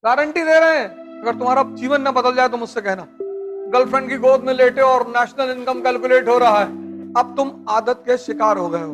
Guarantee दे रहे हैं, अगर तुम्हारा जीवन ना बदल जाए तो मुझसे कहना। गर्लफ्रेंड की गोद में लेटे और नेशनल इनकम कैलकुलेट हो रहा है। अब तुम आदत के शिकार हो गए हो।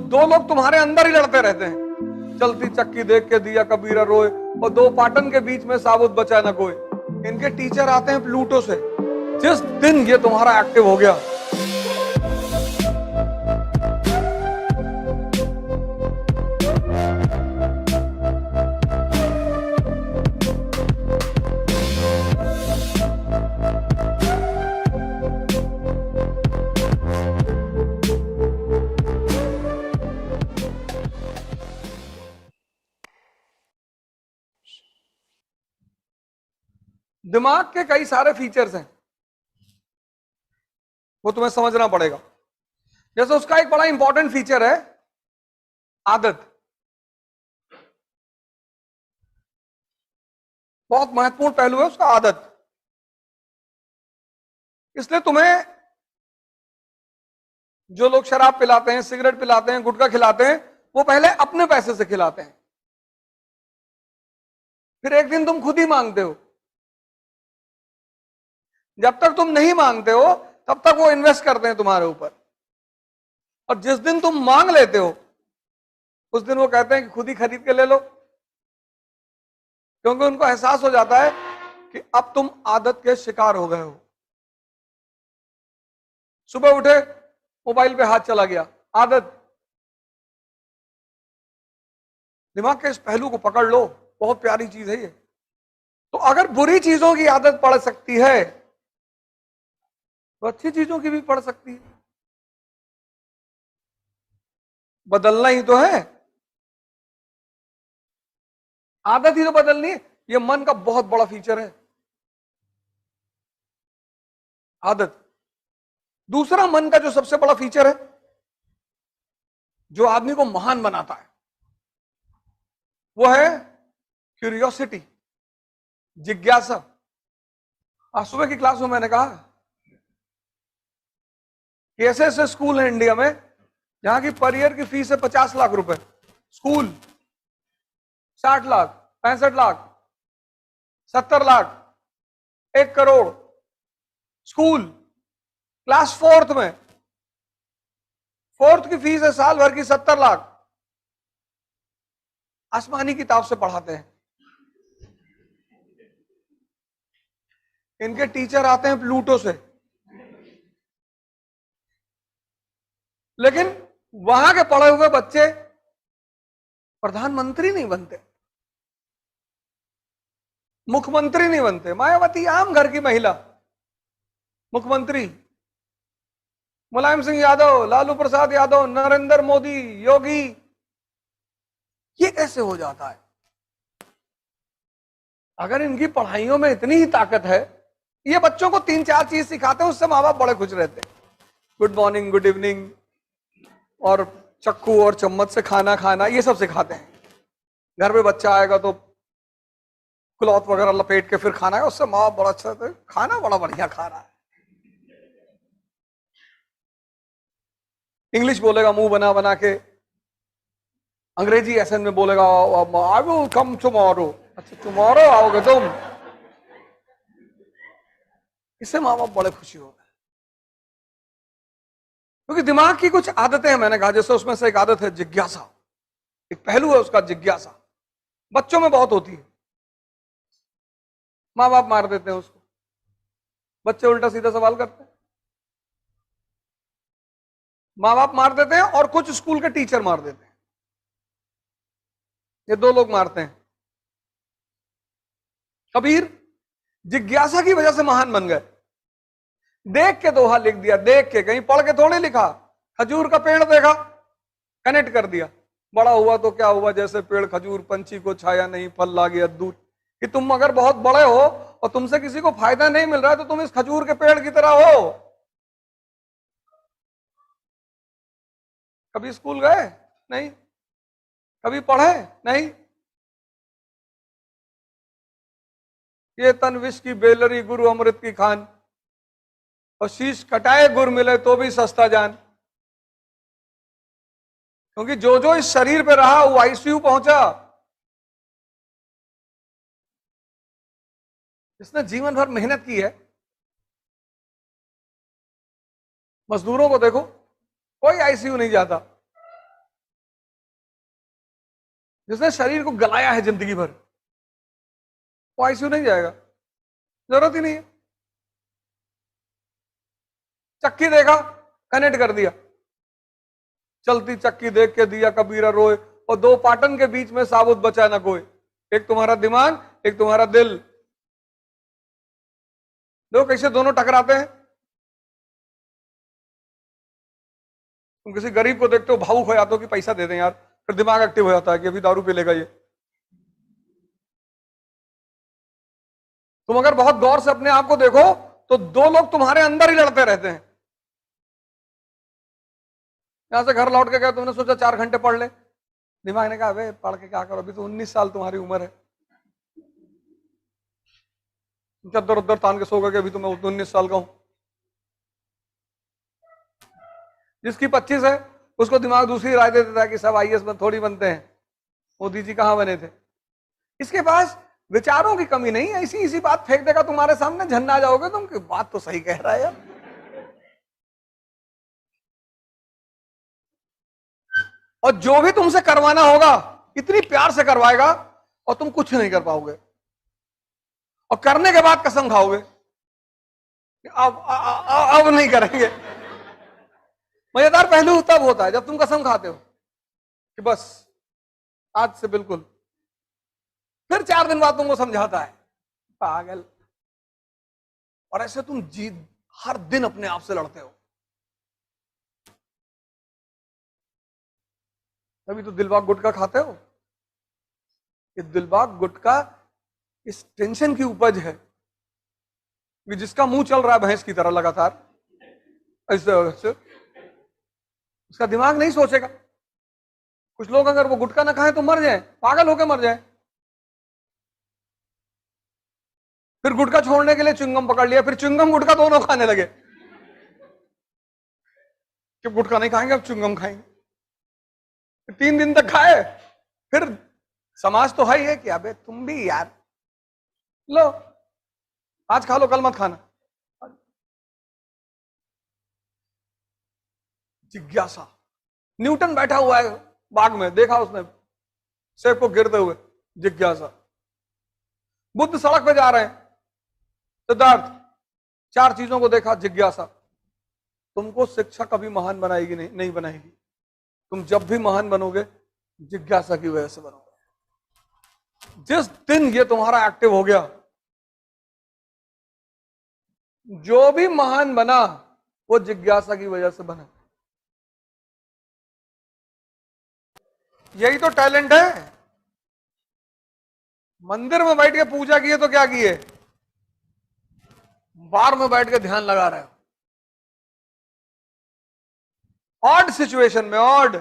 दो लोग तुम्हारे अंदर ही लड़ते रहते हैं। चलती चक्की देख के दिया कबीरा रोए, और दो पाटन के बीच में साबुत बचा न कोई। इनके टीचर आते हैं प्लूटो से। जिस दिन ये तुम्हारा एक्टिव हो गया, दिमाग के कई सारे फीचर्स हैं, वो तुम्हें समझना पड़ेगा। जैसे उसका एक बड़ा इंपॉर्टेंट फीचर है आदत। बहुत महत्वपूर्ण पहलू है उसका आदत। इसलिए तुम्हें जो लोग शराब पिलाते हैं, सिगरेट पिलाते हैं, गुटखा खिलाते हैं, वो पहले अपने पैसे से खिलाते हैं, फिर एक दिन तुम खुद ही मांगते हो। जब तक तुम नहीं मांगते हो तब तक वो इन्वेस्ट करते हैं तुम्हारे ऊपर, और जिस दिन तुम मांग लेते हो उस दिन वो कहते हैं कि खुद ही खरीद के ले लो, क्योंकि उनको एहसास हो जाता है कि अब तुम आदत के शिकार हो गए हो। सुबह उठे, मोबाइल पे हाथ चला गया, आदत। दिमाग के इस पहलू को पकड़ लो, बहुत प्यारी चीज है ये। तो अगर बुरी चीजों की आदत पड़ सकती है तो अच्छी चीजों की भी पड़ सकती है। बदलना ही तो है, आदत ही तो बदलनी है। ये मन का बहुत बड़ा फीचर है, आदत। दूसरा मन का जो सबसे बड़ा फीचर है, जो आदमी को महान बनाता है, वो है क्यूरियोसिटी, जिज्ञासा। आज सुबह की क्लास में मैंने कहा कि ऐसे ऐसे स्कूल है इंडिया में जहां की पर ईयर की फीस है 50 लाख रुपए। School 60 lakh, 65 lakh, 70 lakh, 1 crore. School class fourth में, फोर्थ की फीस है साल भर की 70 लाख। आसमानी किताब से पढ़ाते हैं। इनके टीचर आते हैं प्लूटो से, लेकिन वहां के पढ़े हुए बच्चे प्रधानमंत्री नहीं बनते, मुख्यमंत्री नहीं बनते। मायावती आम घर की महिला मुख्यमंत्री, मुलायम सिंह यादव, लालू प्रसाद यादव, नरेंद्र मोदी, योगी। ये कैसे हो जाता है? अगर इनकी पढ़ाइयों में इतनी ही ताकत है, ये बच्चों को 3-4 चीज सिखाते हैं, उससे माँ बाप बड़े खुश रहते हैं। गुड मॉर्निंग, गुड इवनिंग, और चक्कू और चम्मच से खाना खाना, ये सब सिखाते हैं। घर में बच्चा आएगा तो क्लॉथ वगैरह लपेट के फिर खाना है, उससे माँ बाप बड़ा अच्छा है, खाना बड़ा बढ़िया खा रहा है। इंग्लिश बोलेगा मुंह बना बना के, अंग्रेजी एसेंट में बोलेगा आई विल कम टुमारो। अच्छा, टुमारो आओगे तुम? इससे माँ बाप बड़े खुशी हो गए, क्योंकि दिमाग की कुछ आदतें हैं। मैंने कहा जैसे उसमें से एक आदत है जिज्ञासा, एक पहलू है उसका जिज्ञासा। बच्चों में बहुत होती है, माँ बाप मार देते हैं उसको, बच्चे उल्टा सीधा सवाल करते हैं। माँ बाप मार देते हैं और कुछ स्कूल के टीचर मार देते हैं। ये दो लोग मारते हैं। कबीर जिज्ञासा की वजह से महान बन गए। देख के दोहा लिख दिया, देख के, कहीं पढ़ के थोड़ी लिखा। खजूर का पेड़ देखा, कनेक्ट कर दिया। बड़ा हुआ तो क्या हुआ, जैसे पेड़ खजूर, पंछी को छाया नहीं, फल ला गया दूर। कि तुम अगर बहुत बड़े हो और तुमसे किसी को फायदा नहीं मिल रहा है तो तुम इस खजूर के पेड़ की तरह हो। कभी स्कूल गए? नहीं। कभी पढ़े? नहीं। ये तन विष की बेलरी, गुरु अमृत की खान, और शीश कटाए गुर मिले तो भी सस्ता जान। क्योंकि जो जो इस शरीर पे रहा वो आईसीयू पहुंचा। जिसने जीवन भर मेहनत की है, मजदूरों को देखो, कोई आईसीयू नहीं जाता। जिसने शरीर को गलाया है जिंदगी भर, वो आईसीयू नहीं जाएगा, जरूरत ही नहीं है। चक्की देखा, कनेक्ट कर दिया, चलती चक्की देख के दिया कबीरा रोए, और दो पाटन के बीच में साबुत बचा ना कोई, एक तुम्हारा दिमाग, एक तुम्हारा दिल। देखो कैसे दोनों टकराते हैं। तुम किसी गरीब को देखते हो, भावुक हो जाते हो कि पैसा दे दें यार, फिर दिमाग एक्टिव हो जाता है कि अभी दारू पी लेगा ये। तुम अगर बहुत गौर से अपने आप को देखो तो दो लोग तुम्हारे अंदर ही लड़ते रहते हैं। यहां से घर लौट के गए, तुमने सोचा 4 घंटे पढ़ ले, दिमाग ने कहा अबे पढ़ के क्या करो, अभी तो 19 साल तुम्हारी उम्र है। चद्दर उद्दर तान के सो गए, अभी तो मैं 19 साल का हूं। जिसकी 25 है उसको दिमाग दूसरी राय दे देता है कि सब आईएएस थोड़ी बनते हैं, मोदी जी कहां बने थे। इसके पास विचारों की कमी नहीं है, इसी इसी बात फेंक देगा तुम्हारे सामने, झन्ना जाओगे तुम कि बात तो सही कह रहा है यार। और जो भी तुमसे करवाना होगा इतनी प्यार से करवाएगा और तुम कुछ नहीं कर पाओगे, और करने के बाद कसम खाओगे कि अब नहीं करेंगे। मजेदार पहलू तब होता है जब तुम कसम खाते हो कि बस आज से बिल्कुल, फिर 4 दिन बाद तुमको समझाता है पागल। और ऐसे तुम जीत हर दिन अपने आप से लड़ते हो। अभी तो दिलबाग गुटखा खाते हो, ये दिलबाग गुटखा इस टेंशन की उपज है कि जिसका मुंह चल रहा है भैंस की तरह लगातार, ऐसे उसका दिमाग नहीं सोचेगा। कुछ लोग अगर वो गुटखा ना खाएं तो मर जाए, पागल होकर मर जाए। फिर गुटखा छोड़ने के लिए च्युइंगम पकड़ लिया, फिर च्युइंगम गुटखा दोनों खाने लगे कि गुटखा नहीं खाएंगे अब च्युइंगम खाएंगे। 3 दिन तक खाए, फिर समाज तो है ही है कि अबे तुम भी यार, लो आज खा लो कल मत खाना। जिज्ञासा। न्यूटन बैठा हुआ है बाग में, देखा उसने सेब को गिरते हुए, जिज्ञासा। बुद्ध सड़क पे जा रहे हैं, सिद्धार्थ 4 चीजों को देखा, जिज्ञासा। तुमको शिक्षा कभी महान बनाएगी नहीं बनाएगी। तुम जब भी महान बनोगे जिज्ञासा की वजह से बनोगे। जिस दिन ये तुम्हारा एक्टिव हो गया, जो भी महान बना वो जिज्ञासा की वजह से बना। यही तो टैलेंट है। मंदिर में बैठ के पूजा किए तो क्या किए, बार में बैठ के ध्यान लगा रहे हो। ऑड सिचुएशन में, ऑड।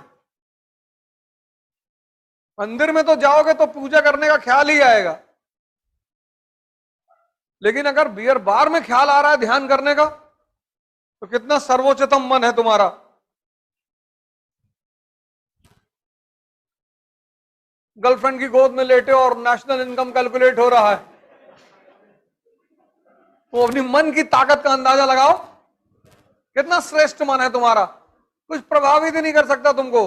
मंदिर में तो जाओगे तो पूजा करने का ख्याल ही आएगा, लेकिन अगर बियर बार में ख्याल आ रहा है ध्यान करने का, तो कितना सर्वोच्चतम मन है तुम्हारा। गर्लफ्रेंड की गोद में लेटे और नेशनल इनकम कैलकुलेट हो रहा है, तो अपनी मन की ताकत का अंदाजा लगाओ, कितना श्रेष्ठ मन है तुम्हारा। कुछ प्रभावित ही नहीं कर सकता तुमको।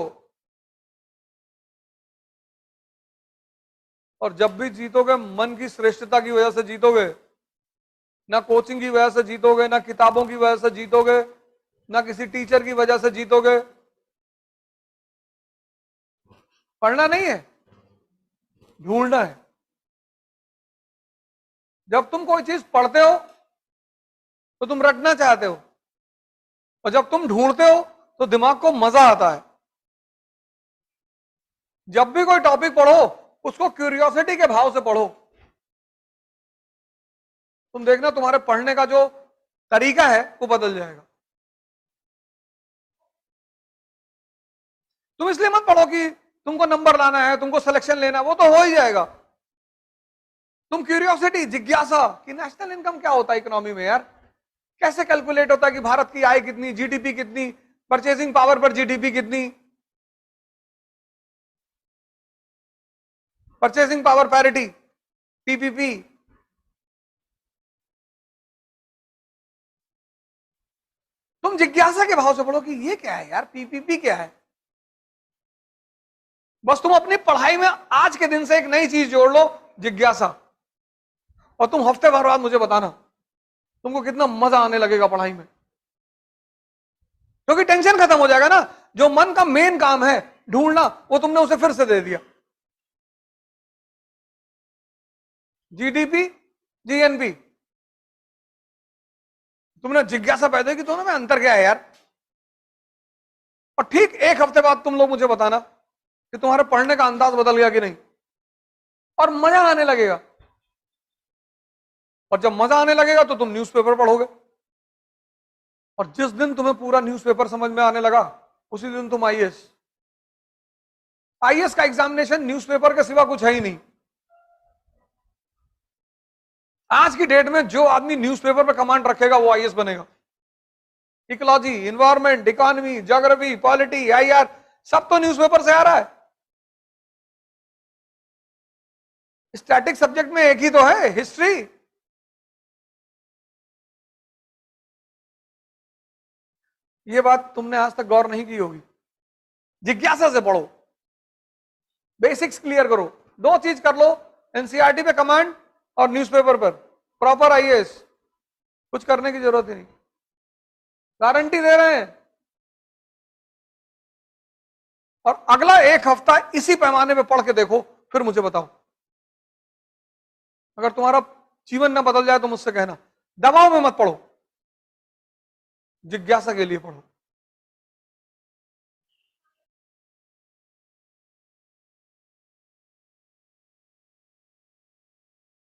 और जब भी जीतोगे मन की श्रेष्ठता की वजह से जीतोगे, ना कोचिंग की वजह से जीतोगे, ना किताबों की वजह से जीतोगे, ना किसी टीचर की वजह से जीतोगे। पढ़ना नहीं है, ढूंढना है। जब तुम कोई चीज पढ़ते हो तो तुम रटना चाहते हो, और जब तुम ढूंढते हो तो दिमाग को मजा आता है। जब भी कोई टॉपिक पढ़ो उसको क्यूरियोसिटी के भाव से पढ़ो। तुम देखना तुम्हारे पढ़ने का जो तरीका है वो बदल जाएगा। तुम इसलिए मत पढ़ो कि तुमको नंबर लाना है, तुमको सिलेक्शन लेना है, वो तो हो ही जाएगा। तुम क्यूरियोसिटी, जिज्ञासा कि नेशनल इनकम क्या होता है इकोनॉमी में यार, कैसे कैलकुलेट होता है कि भारत की आय कितनी, जीडीपी कितनी, परचेसिंग पावर पर जीडीपी कितनी, परचेसिंग पावर पैरिटी, पीपीपी, तुम जिज्ञासा के भाव से पढ़ो कि ये क्या है यार, पीपीपी क्या है। बस तुम अपनी पढ़ाई में आज के दिन से एक नई चीज जोड़ लो, जिज्ञासा, और तुम हफ्ते भर बाद मुझे बताना तुमको कितना मजा आने लगेगा पढ़ाई में, क्योंकि टेंशन खत्म हो जाएगा ना। जो मन का मेन काम है ढूंढना, वो तुमने उसे फिर से दे दिया। जीडीपी, जीएनपी, तुमने जिज्ञासा पैदा की, दोनों में अंतर क्या है यार। और ठीक एक हफ्ते बाद तुम लोग मुझे बताना कि तुम्हारे पढ़ने का अंदाज बदल गया कि नहीं, और मजा आने लगेगा। और जब मजा आने लगेगा तो तुम न्यूज़पेपर पढ़ोगे, और जिस दिन तुम्हें पूरा न्यूज़पेपर समझ में आने लगा उसी दिन तुम आईएएस। आईएएस का एग्जामिनेशन न्यूज़पेपर के सिवा कुछ है ही नहीं। आज की डेट में जो आदमी न्यूज़पेपर पे कमांड रखेगा वो आईएएस बनेगा। Ecology, environment, economy, geography, polity, IR, सब तो न्यूज़पेपर से आ रहा है। स्टैटिक सब्जेक्ट में एक ही तो है, हिस्ट्री। ये बात तुमने आज तक गौर नहीं की होगी। जिज्ञासा से पढ़ो, बेसिक्स क्लियर करो, दो चीज कर लो, एनसीईआरटी पे कमांड और न्यूज़पेपर पर प्रॉपर आईएएस। कुछ करने की जरूरत ही नहीं, गारंटी दे रहे हैं। और अगला एक हफ्ता इसी पैमाने पे पढ़ के देखो, फिर मुझे बताओ। अगर तुम्हारा जीवन न बदल जाए तो मुझसे कहना। दबाव में मत पढ़ो, जिज्ञासा के लिए पढ़ो।